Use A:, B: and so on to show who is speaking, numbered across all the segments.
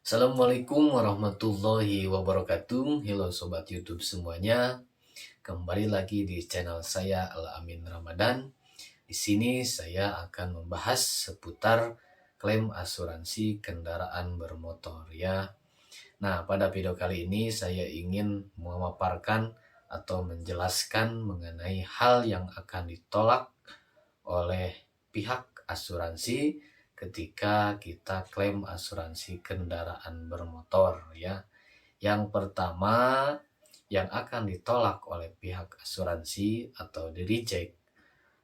A: Assalamualaikum warahmatullahi wabarakatuh. Halo sobat YouTube semuanya. Kembali lagi di channel saya Al-Amin Ramadan. Di sini saya akan membahas seputar klaim asuransi kendaraan bermotor ya. Nah, pada video kali ini saya ingin memaparkan atau menjelaskan mengenai hal yang akan ditolak oleh pihak asuransi ketika kita klaim asuransi kendaraan bermotor ya. Yang pertama yang akan ditolak oleh pihak asuransi atau di reject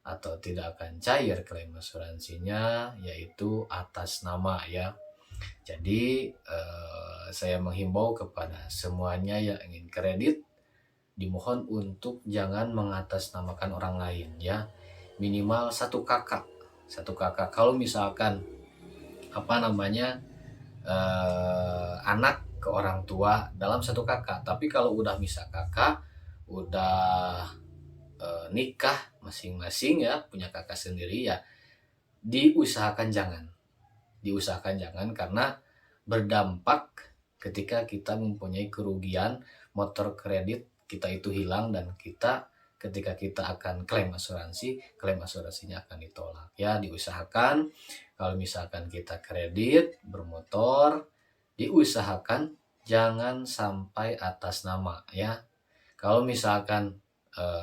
A: atau tidak akan cair klaim asuransinya yaitu atas nama ya. Jadi saya menghimbau kepada semuanya yang ingin kredit dimohon untuk jangan mengatasnamakan orang lain ya. Minimal satu kakak kalau misalkan anak ke orang tua dalam satu kakak. Tapi kalau udah misal kakak udah nikah masing-masing ya, punya kakak sendiri ya, diusahakan jangan karena berdampak ketika kita mempunyai kerugian motor kredit kita itu hilang dan ketika kita akan klaim asuransinya akan ditolak ya. Diusahakan kalau misalkan kita kredit bermotor, diusahakan jangan sampai atas nama ya. Kalau misalkan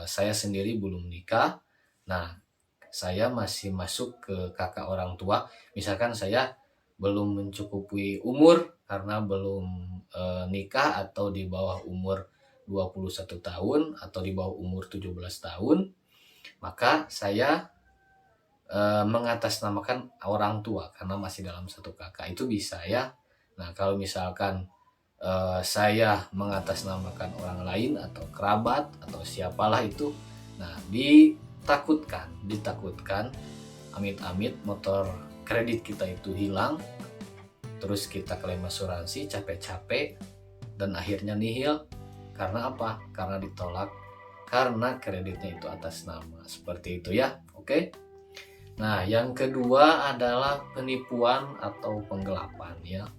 A: saya sendiri belum nikah, nah saya masih masuk ke kakak orang tua. Misalkan saya belum mencukupi umur karena belum nikah atau di bawah umur 21 tahun atau di bawah umur 17 tahun, maka saya mengatasnamakan orang tua karena masih dalam satu kakak, itu bisa ya. Nah, kalau misalkan saya mengatasnamakan orang lain atau kerabat atau siapalah itu, nah ditakutkan amit-amit motor kredit kita itu hilang, terus kita klaim asuransi capek-capek dan akhirnya nihil. Karena apa? Karena ditolak karena kreditnya itu atas nama. Seperti itu ya. Oke. Nah, yang kedua adalah penipuan atau penggelapan ya.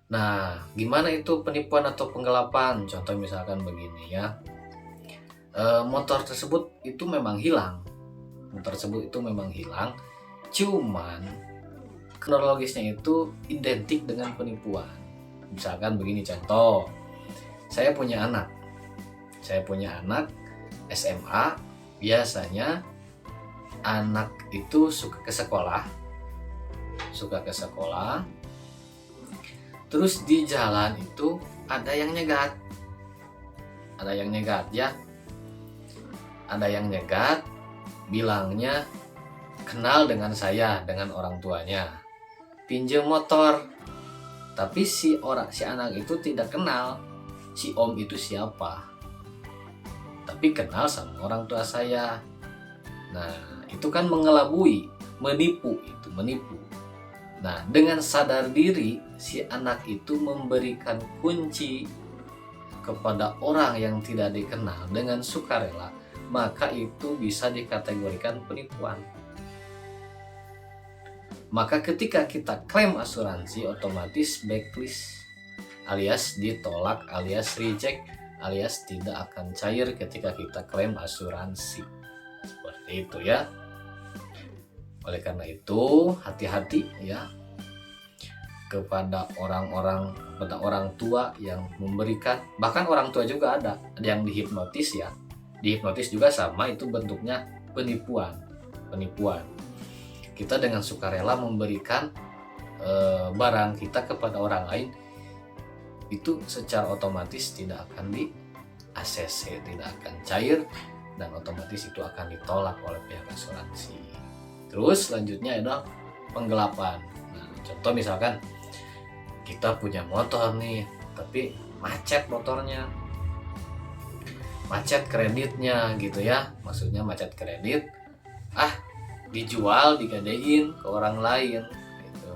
A: Nah, gimana itu penipuan atau penggelapan? Contoh misalkan begini ya. Motor tersebut itu memang hilang. Cuman kronologisnya itu identik dengan penipuan. Misalkan begini contoh. Saya punya anak SMA. Biasanya anak itu suka ke sekolah, terus di jalan itu ada yang nyegat ya, ada yang nyegat bilangnya kenal dengan saya, dengan orang tuanya, pinjam motor. Tapi si anak itu tidak kenal si om itu siapa, tapi kenal sama orang tua saya. Nah, itu kan mengelabui, menipu. Nah, dengan sadar diri si anak itu memberikan kunci kepada orang yang tidak dikenal dengan sukarela, maka itu bisa dikategorikan penipuan. Maka ketika kita klaim asuransi otomatis blacklist alias ditolak alias reject alias tidak akan cair ketika kita klaim asuransi. Seperti itu ya. Oleh karena itu hati-hati ya kepada orang tua yang memberikan, bahkan orang tua juga ada yang dihipnotis ya. Dihipnotis juga sama, itu bentuknya penipuan. Kita dengan sukarela memberikan barang kita kepada orang lain, itu secara otomatis tidak akan di ACC, tidak akan cair, dan otomatis itu akan ditolak oleh pihak asuransi. Terus selanjutnya adalah penggelapan. Nah, contoh misalkan kita punya motor nih, tapi macet motornya, macet kreditnya gitu ya. Maksudnya macet kredit, dijual, digadein ke orang lain gitu.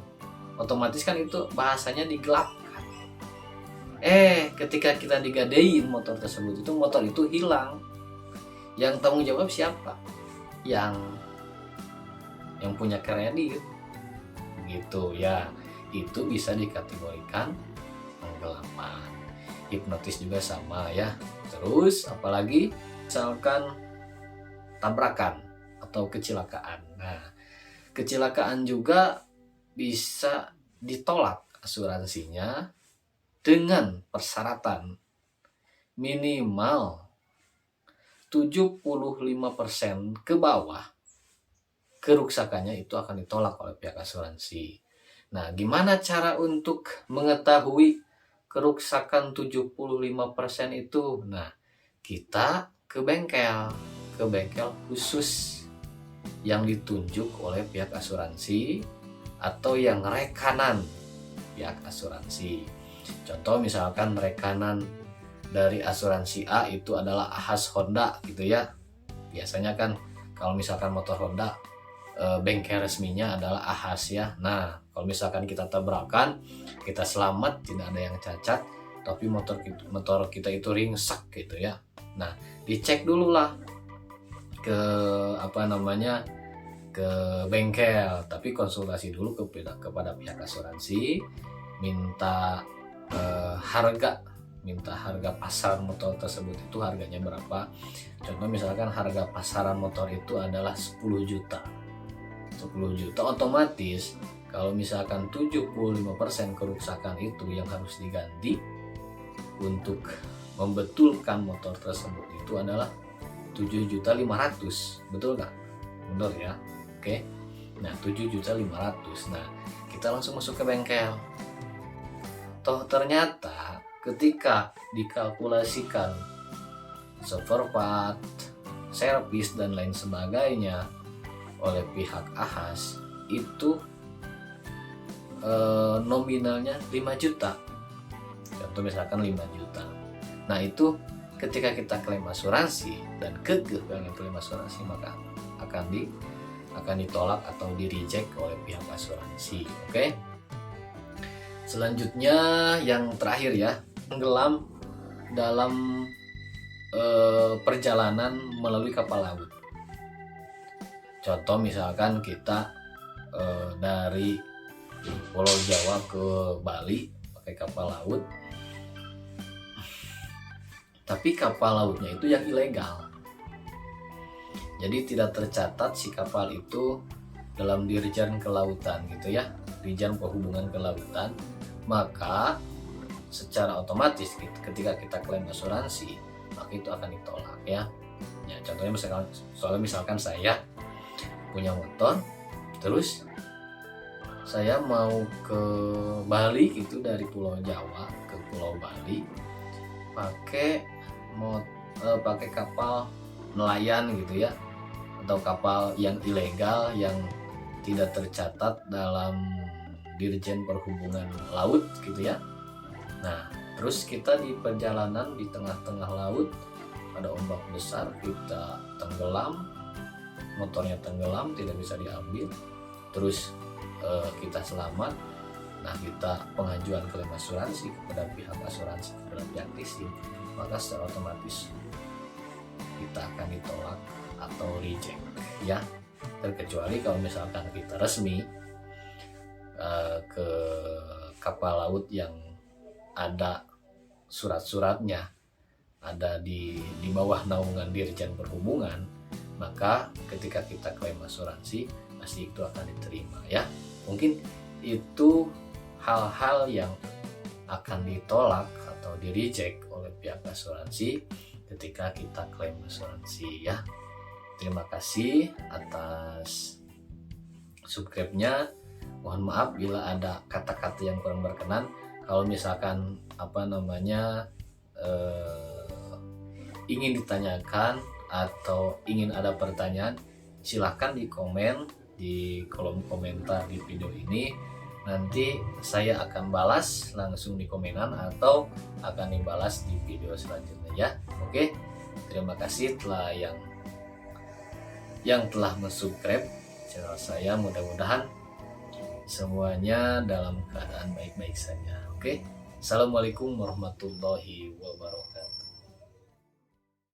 A: Otomatis kan itu bahasanya digelapkan. Ketika kita digadein motor tersebut, itu motor itu hilang. Yang tanggung jawab siapa? Yang punya kredit gitu ya. itu bisa dikategorikan penggelapan. Hipnotis juga sama ya. Terus apalagi misalkan tabrakan atau kecelakaan. Nah, kecelakaan juga bisa ditolak asuransinya dengan persyaratan minimal 75% ke bawah keruksakannya itu akan ditolak oleh pihak asuransi. Nah, gimana cara untuk mengetahui keruksakan 75% itu? Nah, kita ke bengkel khusus yang ditunjuk oleh pihak asuransi atau yang rekanan pihak asuransi. Contoh misalkan rekanan dari asuransi A itu adalah Ahas Honda gitu ya. Biasanya kan kalau misalkan motor Honda bengkel resminya adalah Ahas ya. Nah, kalau misalkan kita tabrakan, kita selamat, tidak ada yang cacat, tapi motor kita itu ringsek gitu ya. Nah, dicek dulu lah ke ke bengkel, tapi konsultasi dulu kepada pihak asuransi, minta harga pasar motor tersebut itu harganya berapa. Contoh misalkan harga pasaran motor itu adalah 10 juta. Otomatis kalau misalkan 75% kerusakan itu yang harus diganti untuk membetulkan motor tersebut itu adalah 7.500.000. Betul nggak? Betul ya. Oke. Nah, 7.500.000. Nah, kita langsung masuk ke bengkel. Toh ternyata ketika dikalkulasikan spare part, servis dan lain sebagainya oleh pihak Ahas itu nominalnya 5 juta. Contoh misalkan 5 juta. Nah, itu ketika kita klaim asuransi dan kekeh pengen klaim asuransi, maka akan ditolak atau di reject oleh pihak asuransi. Oke. Selanjutnya yang terakhir ya, tenggelam dalam perjalanan melalui kapal laut. Contoh misalkan kita dari Pulau Jawa ke Bali pakai kapal laut, tapi kapal lautnya itu yang ilegal. Jadi tidak tercatat si kapal itu dalam Dirjen Kelautan gitu ya, Dirjen Perhubungan Kelautan. Maka secara otomatis ketika kita klaim asuransi, maka itu akan ditolak ya. Ya, contohnya misalkan saya punya motor, terus saya mau ke Bali gitu, dari Pulau Jawa ke Pulau Bali pakai kapal nelayan gitu ya, atau kapal yang ilegal yang tidak tercatat dalam Dirjen Perhubungan Laut gitu ya. Nah, terus kita di perjalanan di tengah-tengah laut ada ombak besar, kita tenggelam, motornya tenggelam, tidak bisa diambil, terus kita selamat. Nah, kita pengajuan klaim asuransi kepada pihak asuransi, kepada pihak leasing, maka secara otomatis kita akan ditolak atau reject ya. Terkecuali kalau misalkan kita resmi ke kapal laut yang ada surat-suratnya, ada di bawah naungan Dirjen Perhubungan, maka ketika kita klaim asuransi pasti itu akan diterima ya. Mungkin itu hal-hal yang akan ditolak atau di reject oleh pihak asuransi ketika kita klaim asuransi ya. Terima kasih atas subscribe-nya. Mohon maaf bila ada kata-kata yang kurang berkenan. Kalau misalkan ingin ditanyakan atau ingin ada pertanyaan, silahkan di komen di kolom komentar di video ini. Nanti saya akan balas langsung di komenan atau akan dibalas di video selanjutnya ya. Oke, terima kasih yang telah subscribe channel saya. Mudah-mudahan semuanya dalam keadaan baik-baik saja. Oke, assalamualaikum warahmatullahi wabarakatuh.